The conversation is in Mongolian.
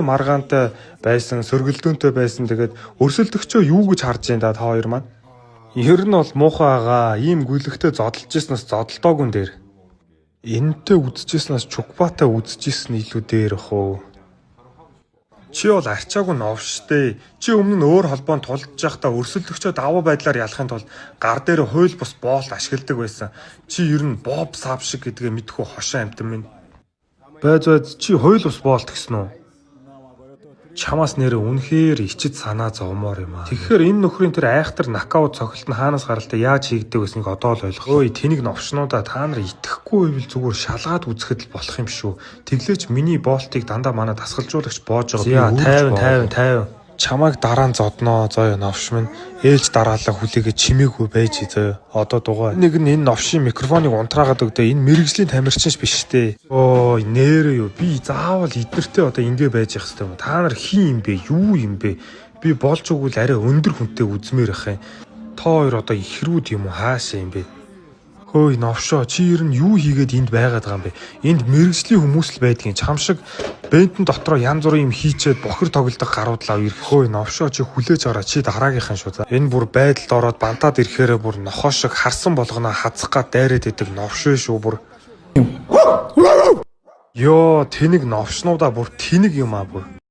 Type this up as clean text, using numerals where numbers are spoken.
Маргаантай байсан, сөргөлдөөнтэй байсан. Тэгээд өрсөлдөгчөө юу гэж харж байна да та хоёр маань? Ер нь бол муухай байгаа. Ийм гүйлэгтэй зодолж ирснээс зодолтоогүй дээр. Энэтэй үзчихснээс чукбатай үзчихсэн илүү дээр ах уу. Чи бол арчаагүй новштэй. Чи өмнө нь өөр холбоонд тулдж байхдаа өрсөлдөгчөө давуу байдлаар ялахын тулд гар дээр хууль бус боолт ашигладаг байсан. Чи ер нь боб сав шиг гэдгээ мэдхүү хошин амтан минь. Байж чи хууль бус боолт гэсэн үү? Чамаас нэрээ үнэхээр ичид санаа зовмоор юм аа. Тэгэхээр энэ нөхрийн тэр айхтар нокаут цогцолт нь хаанаас гаралтай яаж хийгдэг байсныг одоо л ойлгох. Ой, тэнийг новшнуудаа та нар итгэхгүй байвал зүгээр шалгаад үзэхэд л болох юм шүү. Тэглээч миний болтыг дандаа манай дасгалжуулагч боож байгаа. Би 50. Чамайг дараа нь зодноо зоё новш минь. Ээлж дараалал хүлээгээ чимээгүй байж зоё. Одоо дугаа. Нэг нь энэ новшийн микрофоныг унтраагаад өгдөө. Энэ мэрэгжлийн тамирчин биш дээ. Ой, нэрээ юу. Би заавал эднэртэй одоо ингэ байж явах хэрэгтэй юм. Та нар хин юм бэ? Юу юм бэ? Би болж өгвөл арай өндөр хүнтэй үзмээр ах юм. Та хоёр одоо ихрүүд юм уу? Хаашаа юм бэ? Хөөе новшоо, чи ер нь юу хийгээд энд байгаад байгаа юм бэ? Энд мэрэгжлийн хүмүүс л байдгийн. Чам шиг бентэн дотроо янз бүрийн юм хийчээд бохир тоглодог гаруудлаа ирэх. Хөөе новшоо, чи хүлээж аваа. Чи дараагийнхан шүү. Энэ бүр байдалд ороод бантаад ирэхээрээ бүр нохоо шиг харсан болгоно хазах гад дайраад идэг новш шүү бүр. Йоо, тэнэг новшнуудаа бүр тэнэг юм аа бүр.